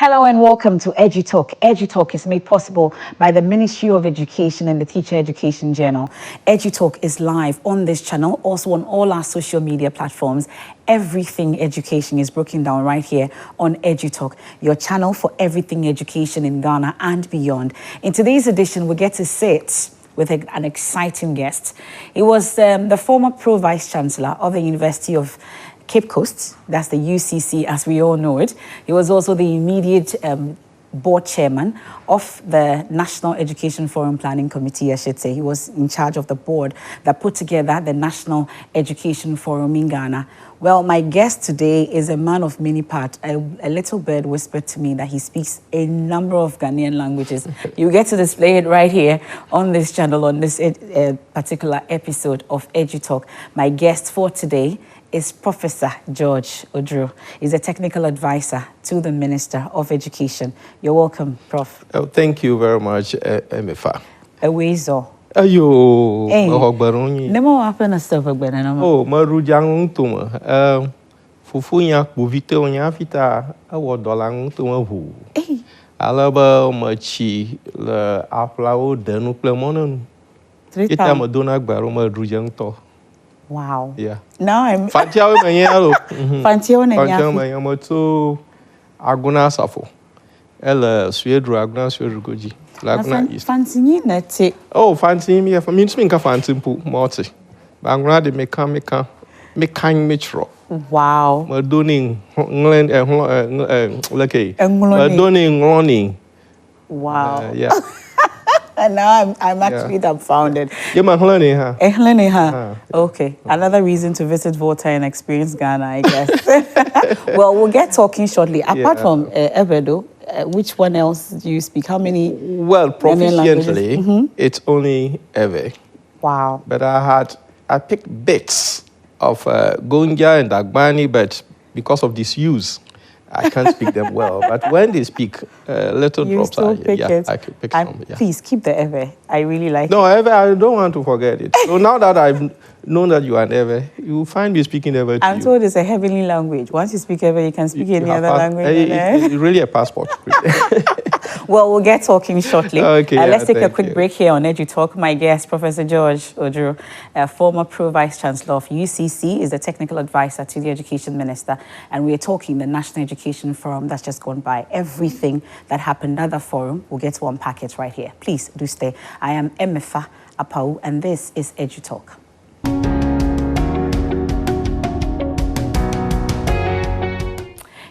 Hello and welcome to EduTalk. EduTalk is made possible by the Ministry of Education and the Teacher Education Journal. EduTalk is live on this channel, also on all our social media platforms. Everything education is broken down right here on EduTalk, your channel for everything education in Ghana and beyond. In today's edition, we get to sit with an exciting guest. He was the former Pro-Vice Chancellor of the University of Cape Coast, that's the UCC as we all know it. He was also the immediate board chairman of the National Education Forum Planning Committee, I should say. He was in charge of the board that put together the National Education Forum in Ghana. Well, my guest today is a man of many parts. A little bird whispered to me that he speaks a number of Ghanaian languages. You get to display it right here on this channel, on this particular episode of EduTalk. My guest for today is Professor George Oduro. He's a technical advisor to the Minister of Education. You're welcome, Prof. Oh, thank you very much, Emefa. Awezo. Ayo, Nemo happen stuff again. Oh, marujang tuma. Fufunya buvite onya fita awo dolang tuma hu. Alaba machi le aplao denu plemonon. Kita madona gbaro marujang to. Wow. Yeah. Now I'm Fantiao Mayalo. Fantiao Mayamoto Aguna Safo. Ella Swedru Aguna Swedrugoji. Laguna East. Fancy net. Oh, fancy me for me speak a fancy multi. Bangla de mekan metro. Wow. Madoning England lucky. Madoning running. Wow. Yeah. And now I'm actually dumbfounded. Yeah, Okay, another reason to visit Volta and experience Ghana, I guess. Well, we'll get talking shortly. Apart from Ebedo, which one else do you speak? How many? Well, proficiently, it's only Eve. Wow. But I picked bits of Gonja and Dagbani, but because of disuse, I can't speak them well, but when they speak, little you drops still are pick here. it. Yeah, I can pick and some. Yeah. Please keep the Eve. I really like No, Eve, I don't want to forget it. So now that I've known that you are an Eve, you find me speaking Eve to I'm told it's a heavenly language. Once you speak Eve, you can speak any other language. It's really a passport. Well, we'll get talking shortly. Okay, let's take a quick break here on EduTalk. My guest, Professor George Oduro, former Pro-Vice Chancellor of UCC, is the technical advisor to the Education Minister. And we are talking the National Education Forum that's just gone by. Everything that happened at the forum, we'll get to unpack it right here. Please do stay. I am Emefa Apau, and this is EduTalk.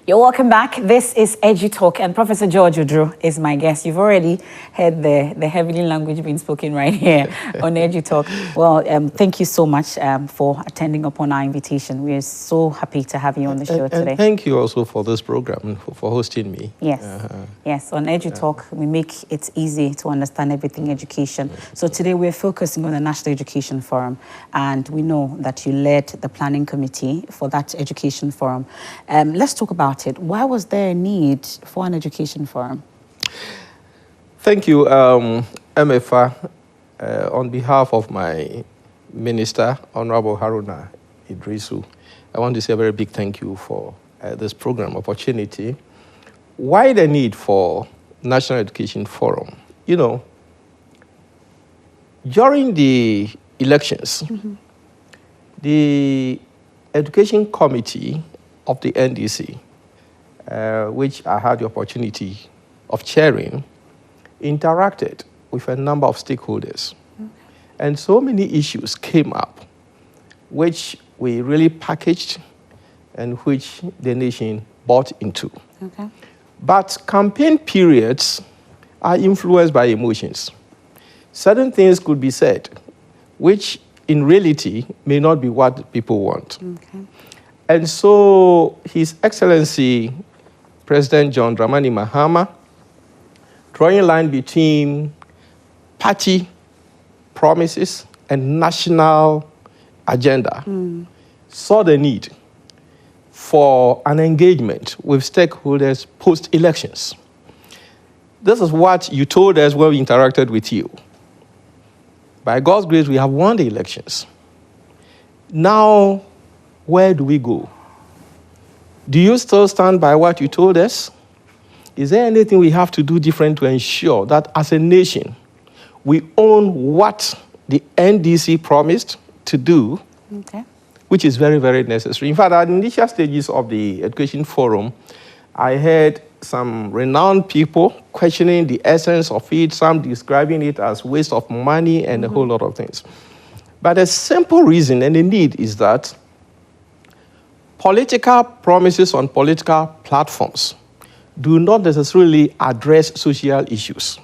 You're welcome back. This is EduTalk, and Professor George Oduro is my guest. You've already heard the heavenly language being spoken right here on EduTalk. Well, thank you so much for attending upon our invitation. We are so happy to have you on the show today. And thank you also for this program, for hosting me. Yes, yes. On EduTalk, we make it easy to understand everything education. So today we're focusing on the National Education Forum, and we know that you led the planning committee for that education forum. Let's talk about it. Why was there a need for an education forum? Thank you, MFA. On behalf of my minister, Honorable Haruna Idrisu, I want to say a very big thank you for this program opportunity. Why the need for National Education Forum? You know, during the elections, the Education Committee of the NDC, which I had the opportunity of chairing, interacted with a number of stakeholders. And so many issues came up, which we really packaged and which the nation bought into. Okay. But campaign periods are influenced by emotions. Certain things could be said, which in reality may not be what people want. Okay. And so His Excellency President John Dramani Mahama, drawing a line between party promises and national agenda, saw the need for an engagement with stakeholders post-elections. This is what you told us when we interacted with you. By God's grace, we have won the elections. Now, where do we go? Do you still stand by what you told us? Is there anything we have to do different to ensure that as a nation, we own what the NDC promised to do, which is very, very necessary. In fact, at the initial stages of the Education Forum, I heard some renowned people questioning the essence of it, some describing it as waste of money and a whole lot of things. But a simple reason and the need is that political promises on political platforms do not necessarily address social issues.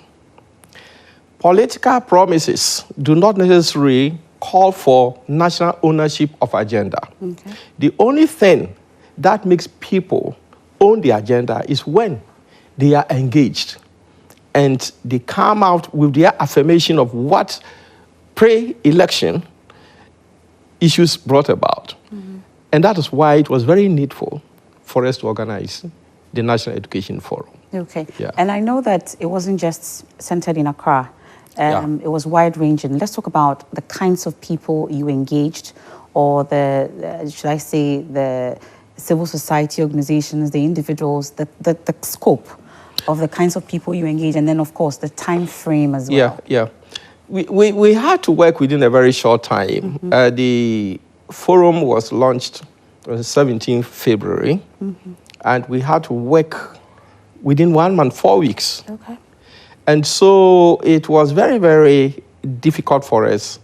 Political promises do not necessarily call for national ownership of agenda. The only thing that makes people own the agenda is when they are engaged and they come out with their affirmation of what pre-election issues brought about. And that is why it was very needful for us to organize the National Education Forum. Okay. Yeah. And I know that it wasn't just centered in Accra. It was wide-ranging. Let's talk about the kinds of people you engaged, or the, should I say, the civil society organizations, the individuals, the scope of the kinds of people you engage, and then, of course, the time frame as well. Yeah. We had to work within a very short time. The forum was launched on the 17th February, and we had to work within 1 month, 4 weeks. Okay. And so it was very, very difficult for us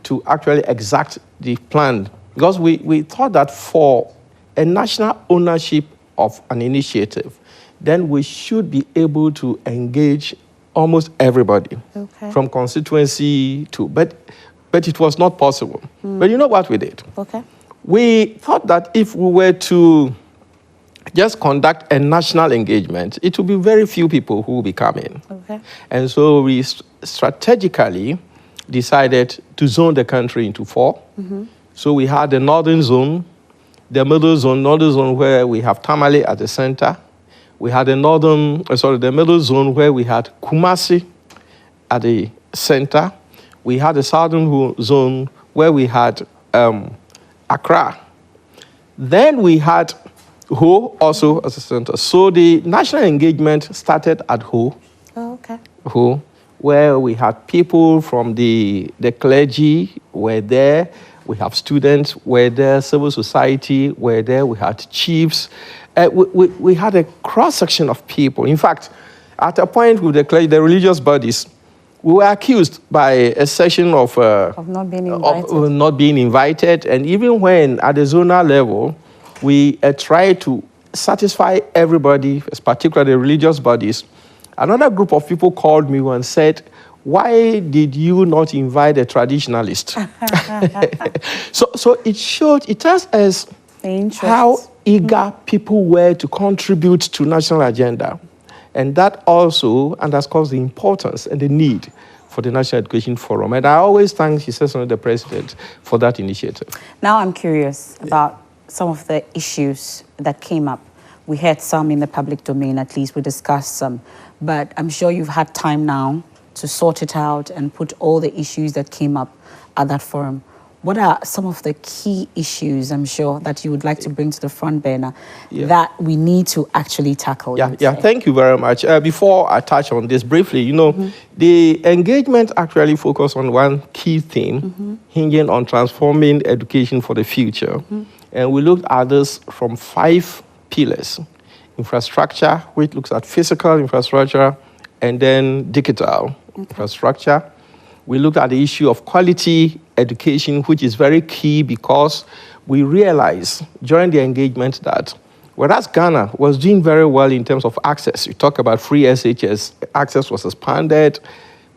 to actually exact the plan, because we thought that for a national ownership of an initiative, then we should be able to engage almost everybody, from constituency to, but it was not possible. But you know what we did? We thought that if we were to just conduct a national engagement, it will be very few people who will be coming. And so we strategically decided to zone the country into 4. So we had the northern zone, the middle zone where we have Tamale at the center. We had the the middle zone where we had Kumasi at the center. We had the southern zone where we had Accra. Then we had Ho also as a center. So the national engagement started at Ho. Ho, where we had people from the clergy were there. We have students were there, civil society were there. We had chiefs. We had a cross-section of people. In fact, at a point with the clergy, the religious bodies, we were accused by a section of not being invited. Of not being invited. And even when at the zonal level, we tried to satisfy everybody, particularly the religious bodies, another group of people called me and said, why did you not invite a traditionalist? So it tells us how eager people were to contribute to national agenda. And that also underscores the importance and the need for the National Education Forum. And I always thank His Excellency the President for that initiative. Now I'm curious about some of the issues that came up. We had some in the public domain, at least we discussed some, but I'm sure you've had time now to sort it out and put all the issues that came up at that forum. What are some of the key issues, I'm sure, that you would like to bring to the front burner that we need to actually tackle? Thank you very much. Before I touch on this briefly, the engagement actually focused on one key theme, hinging on transforming education for the future. And we looked at this from 5 pillars. Infrastructure, which looks at physical infrastructure, and then digital infrastructure. We looked at the issue of quality education, which is very key because we realized during the engagement that whereas Ghana was doing very well in terms of access, we talk about free SHS, access was expanded,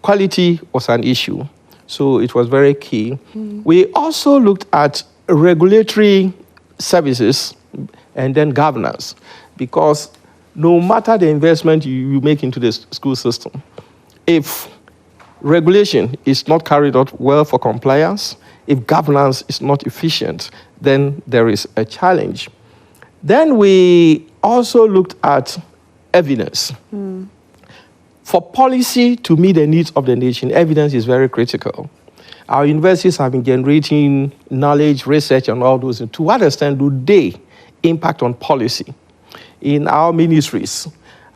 quality was an issue. So it was very key. We also looked at regulatory services and then governance, because no matter the investment you make into the school system, if regulation is not carried out well for compliance, if governance is not efficient, then there is a challenge. Then we also looked at evidence. For policy to meet the needs of the nation, evidence is very critical. Our universities have been generating knowledge, research, and all those. To what extent do they impact on policy? In our ministries,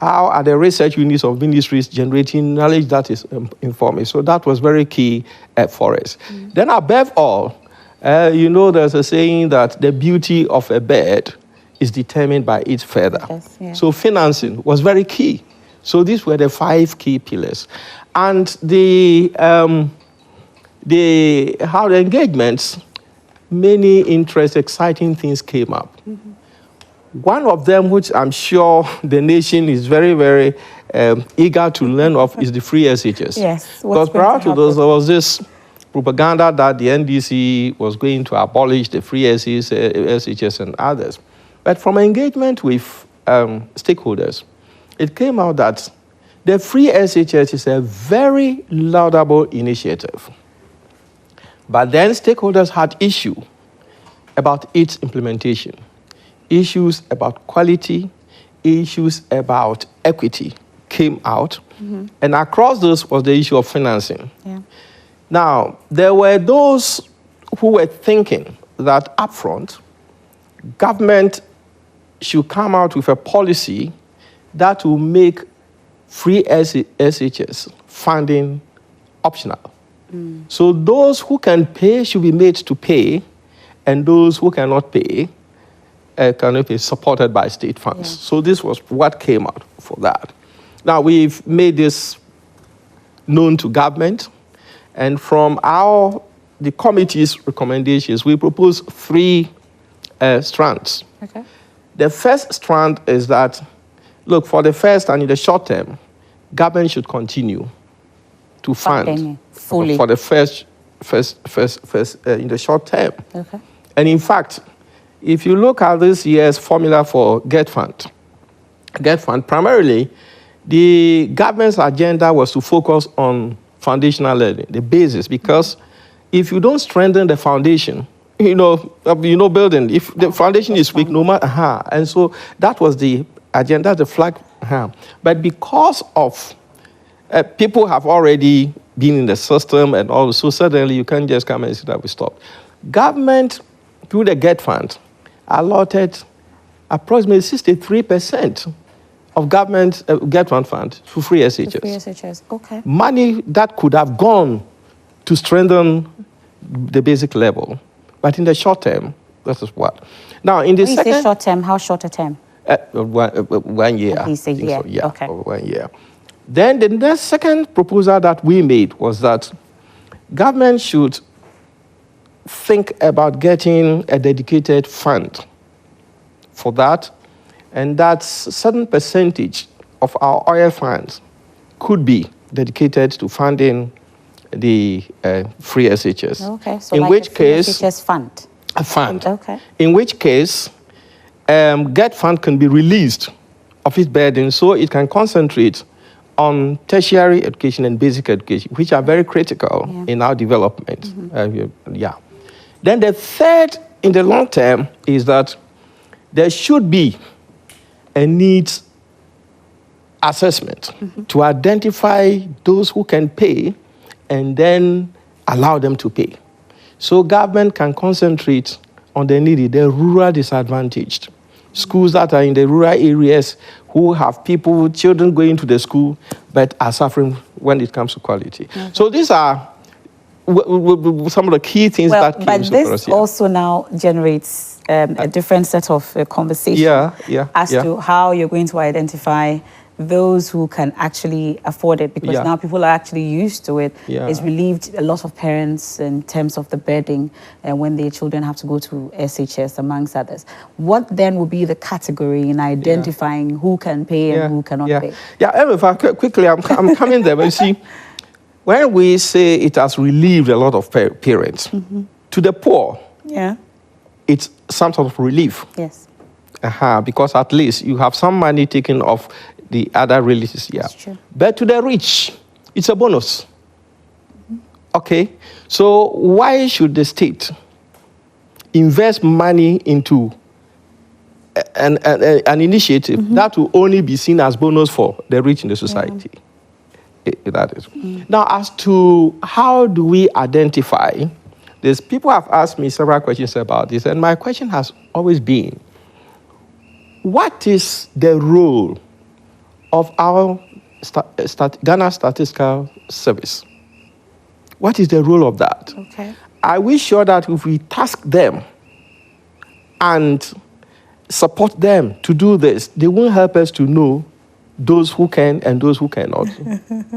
how are the research units of ministries generating knowledge that is informing. So that was very key for us. Then above all, there's a saying that the beauty of a bird is determined by its feather. Yes, yeah. So financing was very key. So these were the 5 key pillars. And how the engagements, many exciting things came up. One of them, which I'm sure the nation is very, very eager to learn of, is the free SHS. Yes. Because prior to those, there was this propaganda that the NDC was going to abolish the free SHS and others. But from engagement with stakeholders, it came out that the free SHS is a very laudable initiative. But then stakeholders had issue about its implementation, issues about quality, issues about equity came out. And across those was the issue of financing. Yeah. Now, there were those who were thinking that upfront, government should come out with a policy that will make free SHS funding optional. So those who can pay should be made to pay, and those who cannot pay cannot be supported by state funds. Yeah. So this was what came out for that. Now, we've made this known to government, and from the committee's recommendations, we propose 3 strands. Okay. The first strand is that, look, for the first and in the short term, government should continue to fund fully for the first in the short term. Okay. And in fact, if you look at this year's formula for Get Fund, primarily, the government's agenda was to focus on foundational learning, the basis, because if you don't strengthen the foundation, building, if the foundation is weak, no matter how. And so that was the agenda, the flag. But because of people have already been in the system and all, so suddenly you can't just come and say that we stopped. Government, through the Get Fund, allotted approximately 63% of government Get Fund to free SHS. Free SHS, okay. Money that could have gone to strengthen the basic level. But in the short term, this is what. Now, in the when second... you say short term, how short a term? 1 year. Okay, so year. So, yeah, okay. 1 year. Then the next second proposal that we made was that government should think about getting a dedicated fund for that, and that certain percentage of our oil funds could be dedicated to funding the free SHS. Okay, so in like which a free case, SHS fund. A fund. Okay. In which case, Get Fund can be released of its burden so it can concentrate on tertiary education and basic education, which are very critical in our development. Then the third, in the long term, is that there should be a needs assessment to identify those who can pay and then allow them to pay. So government can concentrate on the needy, the rural disadvantaged. Schools that are in the rural areas who have children going to the school, but are suffering when it comes to quality. Okay. So these are some of the key things that came but this us, also now generates a different set of conversation as to how you're going to identify those who can actually afford it, because now people are actually used to it. It's relieved a lot of parents in terms of the bedding and when their children have to go to SHS, amongst others. What then will be the category in identifying who can pay and who cannot pay? If I quickly, I'm coming there, but you see, when we say it has relieved a lot of parents, to the poor, it's some sort of relief. Yes. Because at least you have some money taken off the other relatives. That's true. But to the rich, it's a bonus. Okay? So why should the state invest money into an initiative that will only be seen as bonus for the rich in the society? That is. Now, as to how do we identify this, people have asked me several questions about this, and my question has always been, what is the role of our Ghana Statistical Service. What is the role of that? Okay. Are we sure that if we task them and support them to do this, they won't help us to know those who can and those who cannot?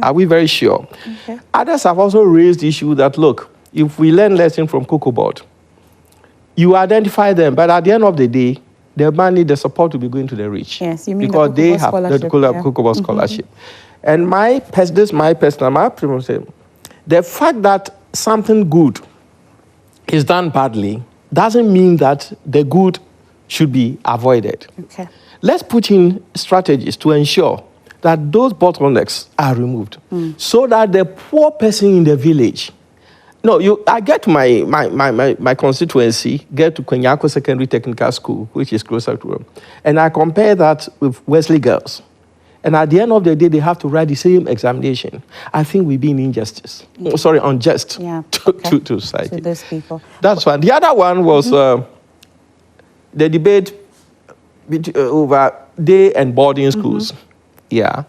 Are we very sure? Okay. Others have also raised the issue that, look, if we learn lesson from Cocoa Board, you identify them, but at the end of the day, the money, the support will be going to the rich. Yes, you mean because the they have the Cocoa Board scholarship. And my personal say, the fact that something good is done badly doesn't mean that the good should be avoided. Okay. Let's put in strategies to ensure that those bottlenecks are removed so that the poor person in the village, I get to my constituency, get to Kwenyako Secondary Technical School, which is closer to them, and I compare that with Wesley Girls. And at the end of the day, they have to write the same examination. I think we're being unjust to society. To those people. That's one. The other one was the debate over day and boarding schools. Yeah.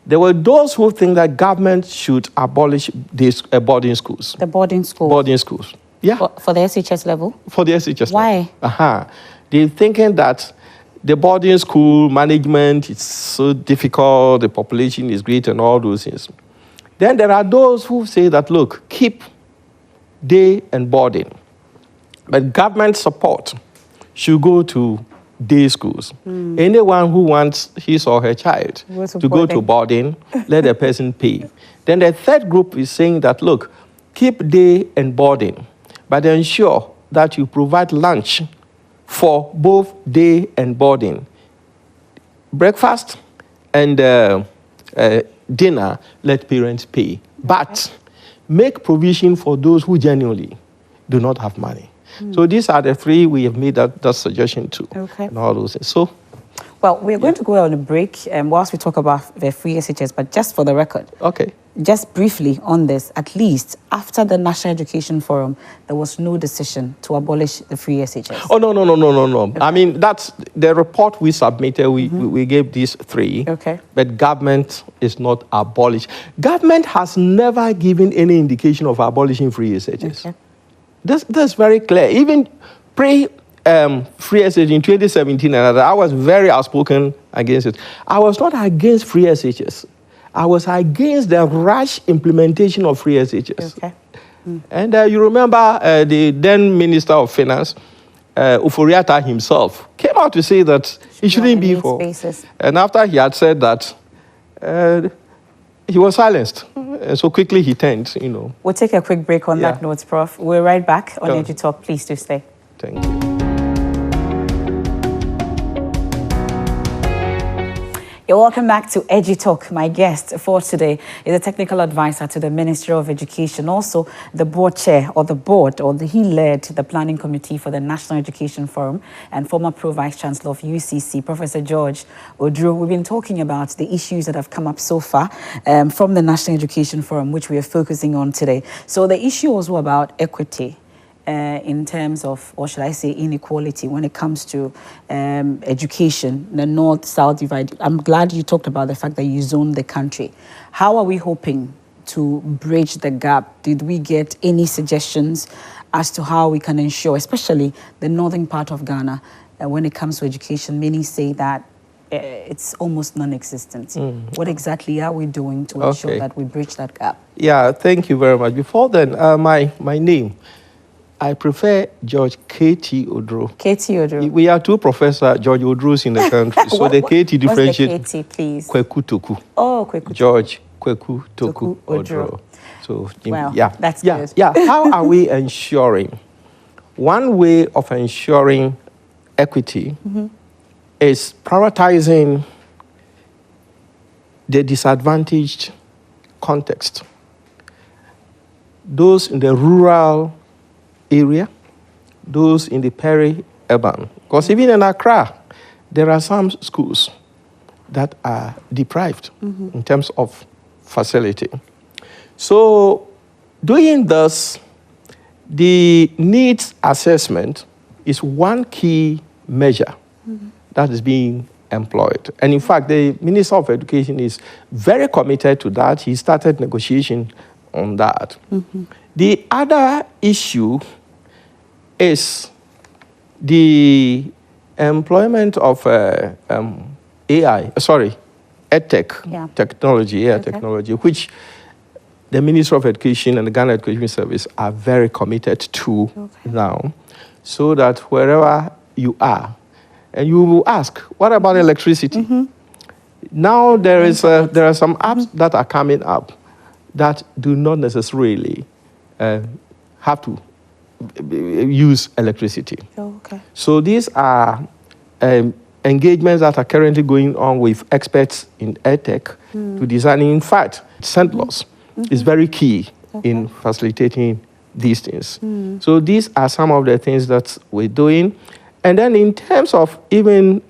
There were those who think that government should abolish these boarding schools. The boarding schools? Boarding schools. Yeah. For the SHS level? For the SHS Why? level. They're thinking that the boarding school management is so difficult, the population is great and all those things. Then there are those who say that, look, keep day and boarding, but government support should go to day schools. Anyone who wants his or her child to go to boarding, let the person pay. Then the third group is saying that, look, keep day and boarding, but ensure that you provide lunch for both day and boarding. Breakfast and dinner, let parents pay. But make provision for those who genuinely do not have money. So these are the three we have made that suggestion to. Okay. And all those things. So, well, we're going to go on a break whilst we talk about the free SHS, but just for the record. Okay. Just briefly on this, at least after the National Education Forum, there was no decision to abolish the free SHS. Oh, no. Okay. I mean, that's the report we submitted. We gave these three. Okay. But government is not abolished. Government has never given any indication of abolishing free SHS. Okay. That's very clear. Even free SHS in 2017, I was very outspoken against it. I was not against free SHS. I was against the rash implementation of free SHS. Okay. And you remember the then Minister of Finance, Uforiata himself, came out to say that it shouldn't be for. Spaces. And after he had said that, he was silenced. And so quickly he turned, We'll take a quick break on that note, Prof. We're right back on EduTalk. Please do stay. Thank you. You're welcome back to EduTalk. My guest for today is a technical advisor to the Ministry of Education, also the board chair he led the planning committee for the National Education Forum, and former Pro-Vice Chancellor of UCC, Professor George Oduro. We've been talking about the issues that have come up so far from the National Education Forum, which we are focusing on today. So the issue was about equity. In terms of, or should I say, inequality when it comes to education, the North-South divide. I'm glad you talked about the fact that you zoned the country. How are we hoping to bridge the gap? Did we get any suggestions as to how we can ensure, especially the northern part of Ghana, when it comes to education? Many say that it's almost non-existent. What exactly are we doing to ensure that we bridge that gap? Yeah, thank you very much. Before then, my name, I prefer George K.T. Oduro. K.T. Oduro. We are two Professor George Oduros in the country. So the K.T. differentiate. What's the K.T., please? Kweku Toku. Oh, Kweku. George Kweku Toku Oduro. So, wow, that's good. Yeah. How are we ensuring? One way of ensuring equity is prioritizing the disadvantaged context. Those in the rural area, those in the peri-urban. Because even in Accra, there are some schools that are deprived in terms of facility. So doing this, the needs assessment is one key measure that is being employed. And in fact, the Minister of Education is very committed to that. He started negotiation on that. The other issue is the employment of EdTech technology, which the Ministry of Education and the Ghana Education Service are very committed to now, so that wherever you are, and you will ask, what about electricity? Now there are some apps that are coming up that do not necessarily have to use electricity. So these are engagements that are currently going on with experts in EdTech to design. In fact, St. Laws is very key in facilitating these things. So these are some of the things that we're doing. And then in terms of even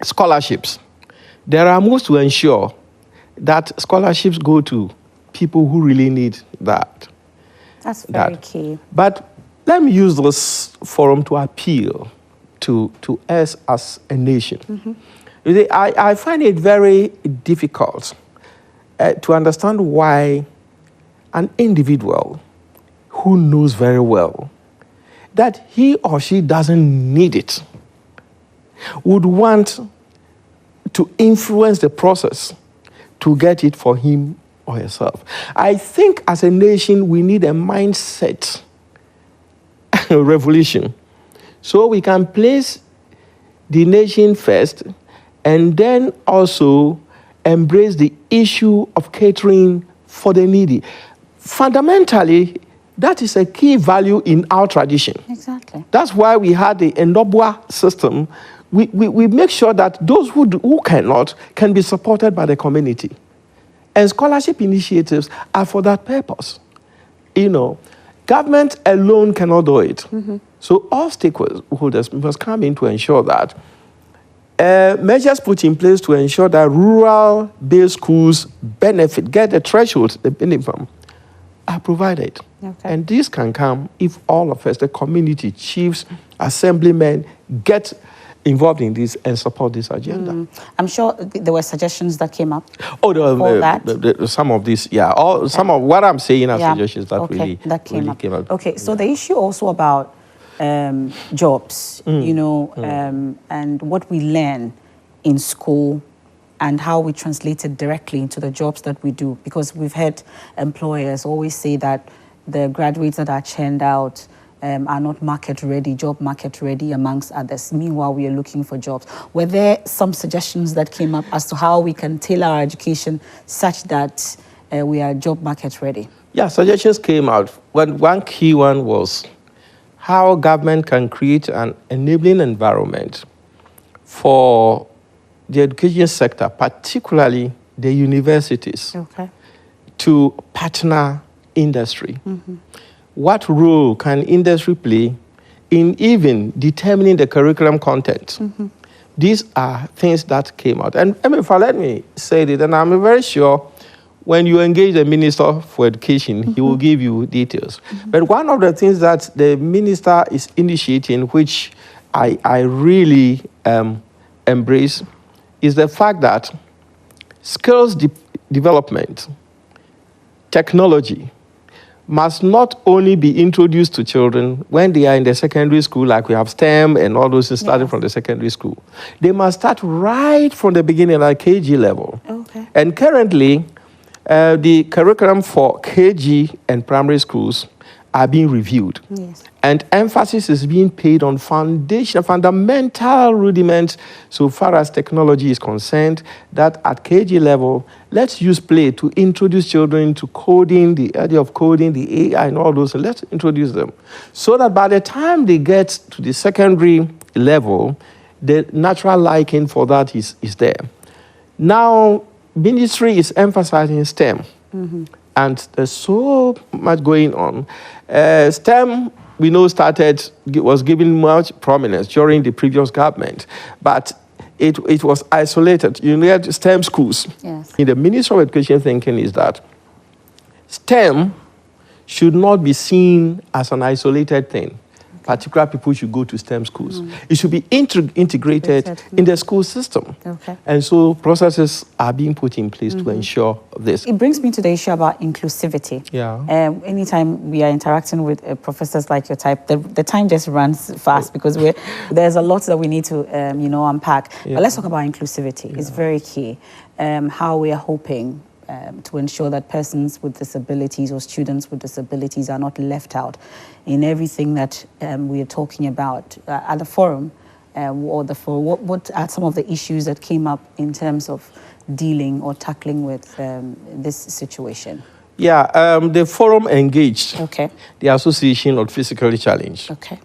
scholarships, there are moves to ensure that scholarships go to people who really need that. That's very key. But let me use this forum to appeal to us as a nation. I find it very difficult to understand why an individual who knows very well that he or she doesn't need it would want to influence the process to get it for him or herself. I think as a nation, we need a mindset revolution so we can place the nation first and then also embrace the issue of catering for the needy. Fundamentally, that is a key value in our tradition. Exactly. That's why we had the Endobwa system. We make sure that those who cannot can be supported by the community. And scholarship initiatives are for that purpose. Government alone cannot do it. So all stakeholders must come in to ensure that measures put in place to ensure that rural-based schools get the threshold, the minimum, are provided. And this can come if all of us, the community, chiefs, assemblymen, get involved in this and support this agenda. I'm sure there were suggestions that came up. Some of these, some of what I'm saying are suggestions that really came up. Okay, so the issue also about jobs, and what we learn in school and how we translate it directly into the jobs that we do. Because we've heard employers always say that the graduates that are churned out are not job market ready, amongst others. Meanwhile, we are looking for jobs. Were there some suggestions that came up as to how we can tailor our education such that we are job market ready? Yeah, suggestions came out. One key one was how government can create an enabling environment for the education sector, particularly the universities, to partner industry. What role can industry play in even determining the curriculum content? These are things that came out. And let me say that, and I'm very sure when you engage the Minister for Education, he will give you details. But one of the things that the Minister is initiating, which I really embrace, is the fact that skills development, technology, must not only be introduced to children when they are in the secondary school, like we have STEM and all those things starting from the secondary school. They must start right from the beginning at KG level. And currently, the curriculum for KG and primary schools are being reviewed. And emphasis is being paid on fundamental rudiments so far as technology is concerned, that at KG level, let's use play to introduce children to coding, the idea of coding, the AI and all those. So let's introduce them. So that by the time they get to the secondary level, the natural liking for that is there. Now, ministry is emphasizing STEM. And there's so much going on. STEM, we know, was given much prominence during the previous government, but it was isolated. You had STEM schools. In the Ministry of Education thinking is that STEM should not be seen as an isolated thing. particular people should go to STEM schools. It should be integrated in the school system. Okay. And so processes are being put in place to ensure this. It brings me to the issue about inclusivity. Yeah. Anytime we are interacting with professors like your type, the time just runs fast because there's a lot that we need to, unpack. But let's talk about inclusivity. It's very key. How we are hoping to ensure that persons with disabilities or students with disabilities are not left out in everything that we are talking about at the forum. What are some of the issues that came up in terms of dealing or tackling with this situation? Yeah, the forum engaged the Association of Physically Challenged. Okay.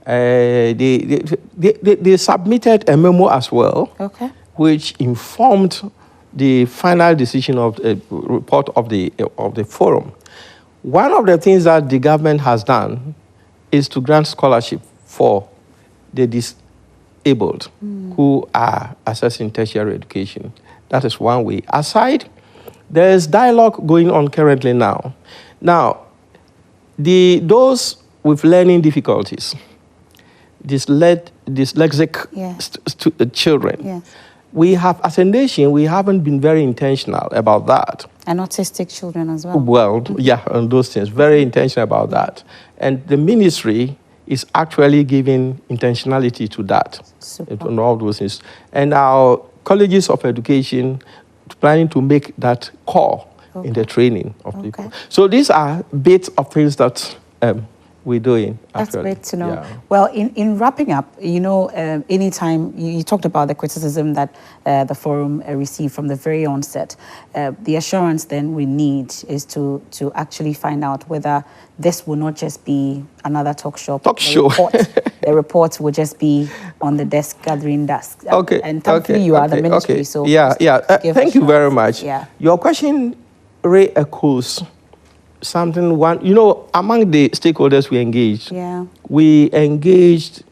They submitted a memo as well, which informed the final decision of the report of the forum. One of the things that the government has done is to grant scholarship for the disabled who are accessing tertiary education. That is one way. Aside, there is dialogue going on currently now. Now, those with learning difficulties, dyslexic children, we have, as a nation, we haven't been very intentional about that. And autistic children as well. Well, yeah, and those things, very intentional about that. And the ministry is actually giving intentionality to that, and all those things. And our colleges of education planning to make that core in the training of people. So these are bits of things that we're doing. That's great to know. Yeah. Well, in wrapping up, anytime you talked about the criticism that the forum received from the very onset, the assurance then we need is to actually find out whether this will not just be another talk show. The report will just be on the desk gathering dust. And thankfully you are the ministry. So thank you very much. Yeah. Your question re-echoes something among the stakeholders we engaged, we engaged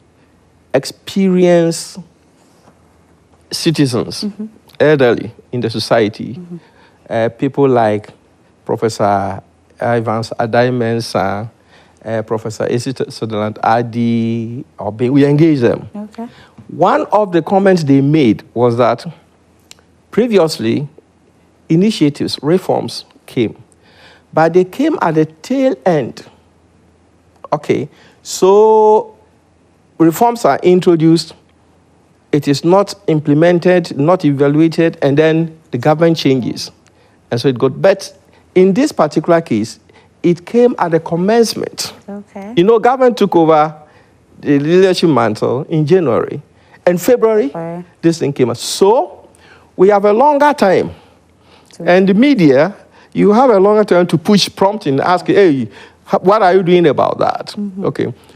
experienced citizens, elderly in the society, people like Professor Evans Adai-Mensah, Professor Esi Sutherland Adi, we engaged them. One of the comments they made was that previously initiatives, reforms came, but they came at the tail end. So reforms are introduced, it is not implemented, not evaluated, and then the government changes. And so it got, but in this particular case, it came at the commencement. Government took over the leadership mantle in January, and February, this thing came out. So we have a longer time. And the media, you have a longer time to push prompting, ask, hey, what are you doing about that?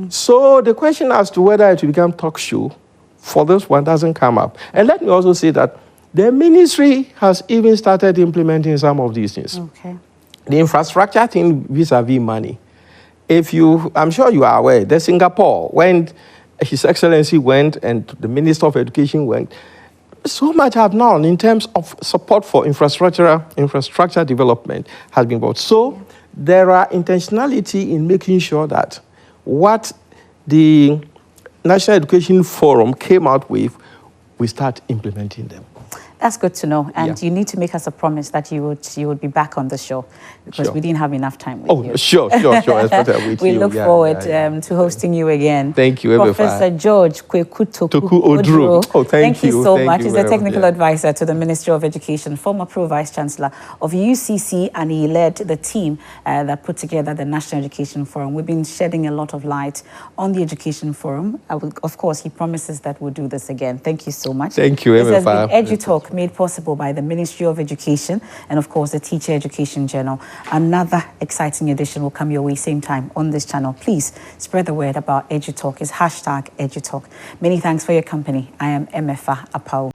So the question as to whether it will become talk show for this one doesn't come up. And let me also say that the ministry has even started implementing some of these things. The infrastructure thing vis-a-vis money. I'm sure you are aware, that Singapore, when His Excellency went and the Minister of Education went, so much have known in terms of support for infrastructure development has been brought. So there are intentionality in making sure that what the National Education Forum came out with, we start implementing them. That's good to know. And you need to make us a promise that you would be back on the show because we didn't have enough time with you. Sure. We look forward to hosting you again. Thank you, Professor George Kwekutoku Oduro. Thank you so much. He's a technical advisor to the Ministry of Education, former Pro-Vice Chancellor of UCC, and he led the team that put together the National Education Forum. We've been shedding a lot of light on the Education Forum. Of course, he promises that we'll do this again. Thank you so much. Thank you, This has been EduTalk, made possible by the Ministry of Education and, of course, the Teacher Education Journal. Another exciting edition will come your way same time on this channel. Please spread the word about EduTalk. It's #EduTalk. Many thanks for your company. I am Emefa Apau.